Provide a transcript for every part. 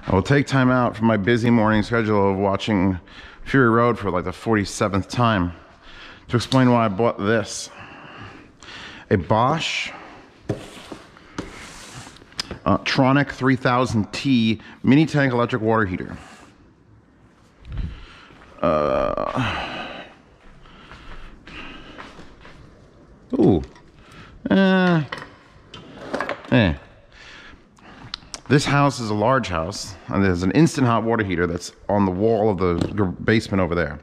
I will take time out from my busy morning schedule of watching Fury Road for like the 47th time to explain why I bought this. A Bosch Tronic 3000T mini tank electric water heater. This house is a large house, and there's an instant hot water heater that's on the wall of the basement over there.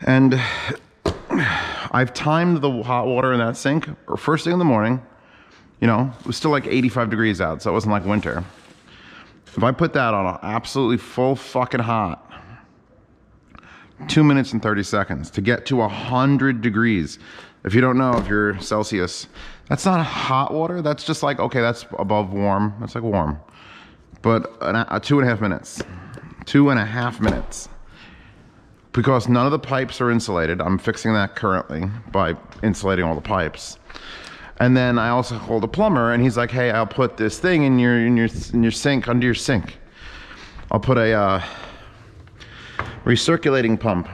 And I've timed the hot water in that sink first thing in the morning. You know, it was still like 85 degrees out, so it wasn't like winter. If I put that on absolutely full fucking hot, 2 minutes and 30 seconds to get to 100 degrees. If you don't know, if you're Celsius, that's not hot water. That's just like, okay, that's above warm. That's like warm. But 2.5 minutes. 2.5 minutes. Because none of the pipes are insulated. I'm fixing that currently by insulating all the pipes. And then I also called a plumber, and he's like, hey, I'll put this thing in your sink, under your sink. I'll put a recirculating pump.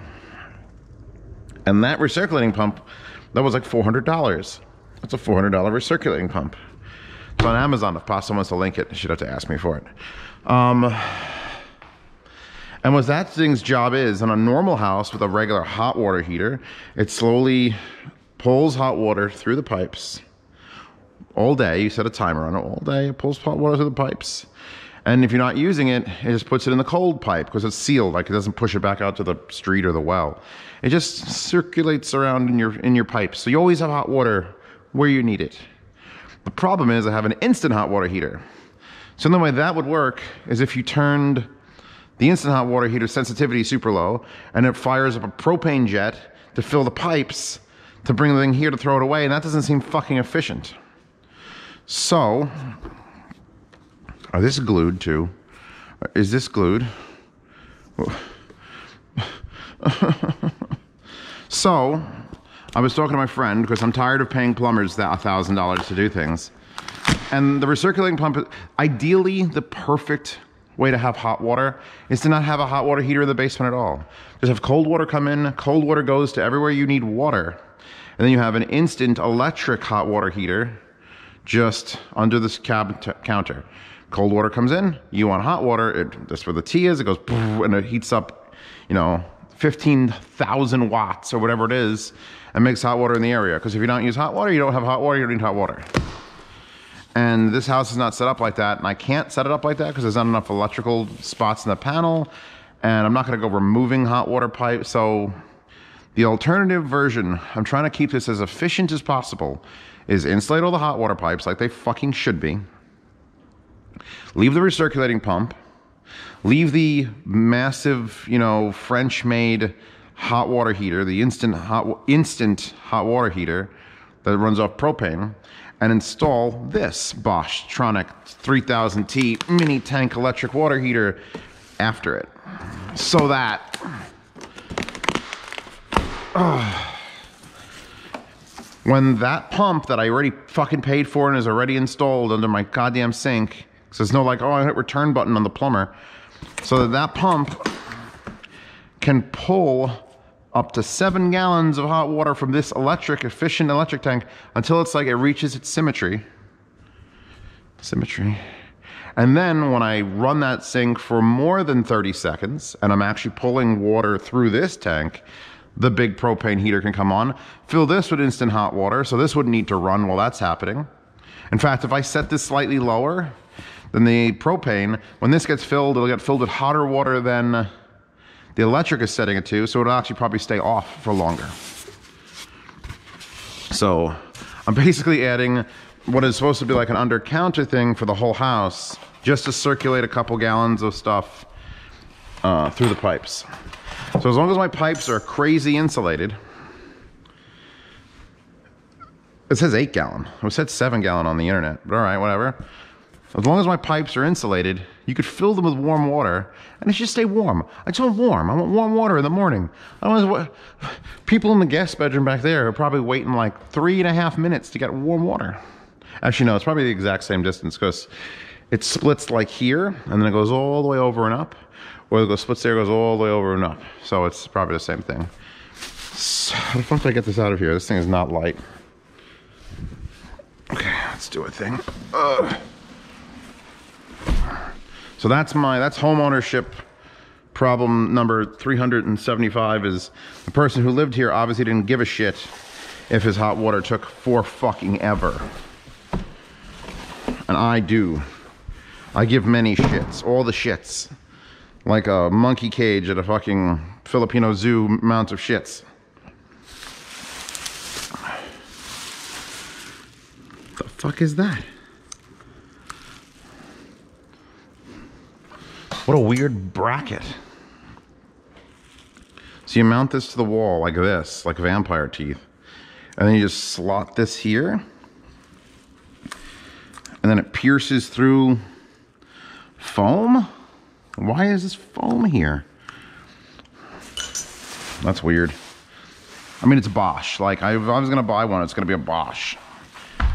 And that recirculating pump, that was like $400. That's a $400 recirculating pump. It's on Amazon. If possible wants to link it, she'd have to ask me for it. And what that thing's job is, in a normal house with a regular hot water heater, it slowly pulls hot water through the pipes all day. You set a timer on it all day. It pulls hot water through the pipes. And if you're not using it, it just puts it in the cold pipe because it's sealed. Like, it doesn't push it back out to the street or the well. It just circulates around in your pipes. So you always have hot water where you need it. The problem is I have an instant hot water heater. So the way that would work is if you turned the instant hot water heater sensitivity super low, and it fires up a propane jet to fill the pipes to bring the thing here to throw it away, and that doesn't seem fucking efficient. So, this is glued too. Is this glued? So, I was talking to my friend because I'm tired of paying plumbers that $1,000 to do things. And the recirculating pump, ideally the perfect way to have hot water is to not have a hot water heater in the basement at all. Just have cold water come in, cold water goes to everywhere you need water. And then you have an instant electric hot water heater just under this counter. Cold water comes in, you want hot water, that's where the T is, it goes and it heats up, you know, 15,000 watts or whatever it is, and makes hot water in the area. Because if you don't use hot water, you don't have hot water, you don't need hot water. And this house is not set up like that, and I can't set it up like that because there's not enough electrical spots in the panel, and I'm not going to go removing hot water pipes. So the alternative version, I'm trying to keep this as efficient as possible, is insulate all the hot water pipes like they fucking should be. Leave the recirculating pump. Leave the massive, you know, French-made hot water heater, the instant hot water heater that runs off propane, and install this Bosch Tronic 3000T mini tank electric water heater after it. So that when that pump that I already fucking paid for and is already installed under my goddamn sink, so there's no like, oh, I hit return button on the plumber, so that pump can pull up to 7 gallons of hot water from this efficient electric tank until it's like it reaches its symmetry. And then when I run that sink for more than 30 seconds, and I'm actually pulling water through this tank, the big propane heater can come on, fill this with instant hot water, so this wouldn't need to run while that's happening. In fact, if I set this slightly lower than the propane, when this gets filled, it'll get filled with hotter water than the electric is setting it to, so it'll actually probably stay off for longer. So I'm basically adding what is supposed to be like an under-counter thing for the whole house, just to circulate a couple gallons of stuff through the pipes. So as long as my pipes are crazy insulated, it says 8 gallon. It said 7 gallon on the internet, but all right, whatever. As long as my pipes are insulated, you could fill them with warm water, and it should stay warm. I just want warm. I want warm water in the morning. People in the guest bedroom back there are probably waiting like 3.5 minutes to get warm water. Actually, no, it's probably the exact same distance because it splits like here, and then it goes all the way over and up, or it goes splits there, goes all the way over and up. So it's probably the same thing. So how the fuck do I get this out of here? This thing is not light. Okay, let's do a thing. So that's home ownership problem number 375. Is the person who lived here obviously didn't give a shit if his hot water took for fucking ever. And I do. I give many shits, all the shits. Like a monkey cage at a fucking Filipino zoo amount of shits. The fuck is that? What a weird bracket. So you mount this to the wall like this, like vampire teeth. And then you just slot this here. And then it pierces through foam? Why is this foam here? That's weird. I mean, it's Bosch. Like, if I was gonna buy one, it's gonna be a Bosch.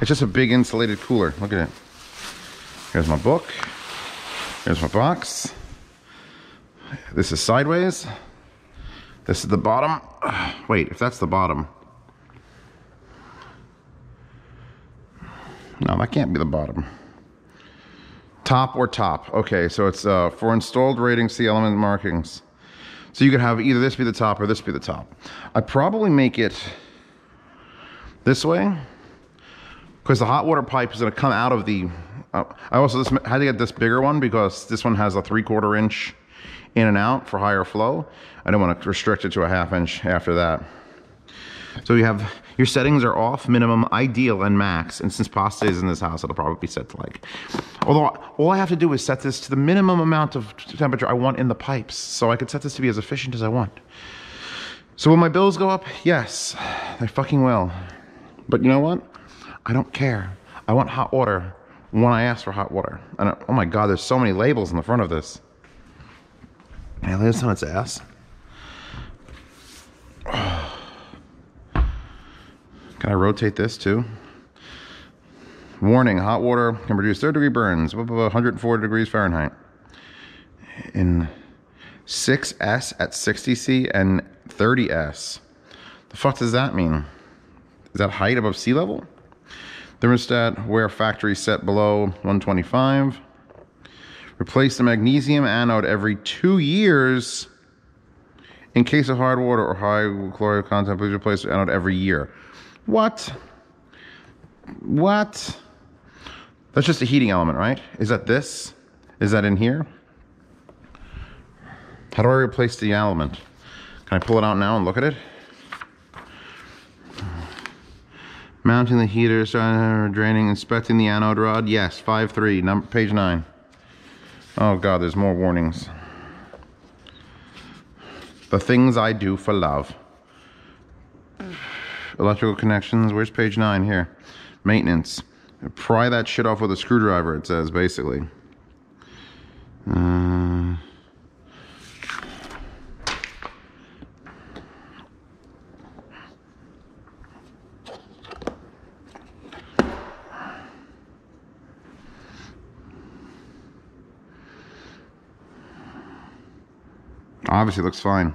It's just a big insulated cooler. Look at it. Here's my book. Here's my box. This is sideways. This is the bottom. Wait, if that's the bottom. No, that can't be the bottom. Top or top. Okay, so it's for installed ratings, see element markings. So you could have either this be the top or this be the top. I'd probably make it this way, because the hot water pipe is going to come out of the... I also had to get this bigger one because this one has a 3/4 inch in and out for higher flow. I don't want to restrict it to a 1/2 inch after that. So you have, your settings are off, minimum, ideal, and max. And since pasta is in this house, it'll probably be set to like, although all I have to do is set this to the minimum amount of temperature I want in the pipes. So I could set this to be as efficient as I want. So will my bills go up? Yes, they fucking will. But you know what? I don't care. I want hot water when I ask for hot water. And oh my God, there's so many labels in the front of this. Can I lay this on its ass? Can I rotate this too? Warning, hot water can produce 3rd-degree burns, 104 degrees Fahrenheit. In 6S at 60C and 30S. The fuck does that mean? Is that height above sea level? Thermostat, where factory set below 125. Replace the magnesium anode every 2 years. In case of hard water or high chloride content, please replace the anode every year. What? What? That's just a heating element, right? Is that this? Is that in here? How do I replace the element? Can I pull it out now and look at it? Mounting the heater, draining, inspecting the anode rod. Yes, 5.3, page 9. Oh God, there's more warnings. The things I do for love. Electrical connections, where's page 9 here? Maintenance. Pry that shit off with a screwdriver, it says, basically. Obviously looks fine.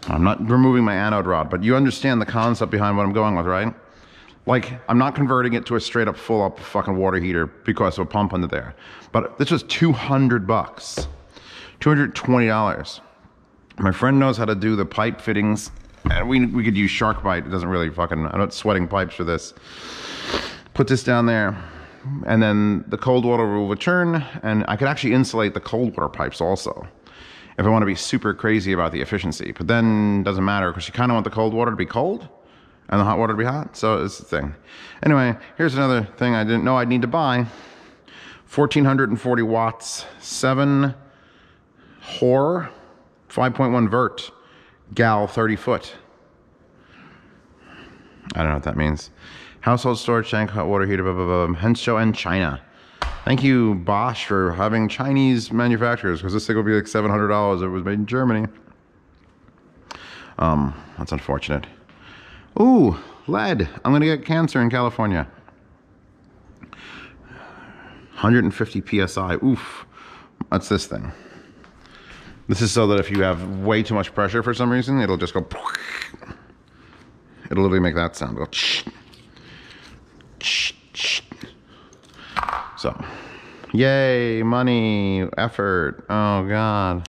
I'm not removing my anode rod, but you understand the concept behind what I'm going with, right? Like, I'm not converting it to a straight up full up fucking water heater because of a pump under there. But this was $200, $220. My friend knows how to do the pipe fittings, and we could use shark bite. It doesn't really fucking, I'm not sweating pipes for this. Put this down there, and then the cold water will return, and I could actually insulate the cold water pipes also, if I want to be super crazy about the efficiency. But then it doesn't matter, because you kind of want the cold water to be cold and the hot water to be hot. So it's the thing. Anyway, here's another thing I didn't know I'd need to buy. 1440 watts, 7 HOR, 5.1 vert, gal 30 foot. I don't know what that means. Household storage tank, hot water heater, blah, blah, blah. Henshaw and China. Thank you, Bosch, for having Chinese manufacturers, because this thing would be like $700 if it was made in Germany. That's unfortunate. Ooh, lead. I'm gonna get cancer in California. 150 PSI. Oof. That's this thing. This is so that if you have way too much pressure for some reason, it'll just go. It'll literally make that sound. Go. So, yay, money, effort. Oh, God.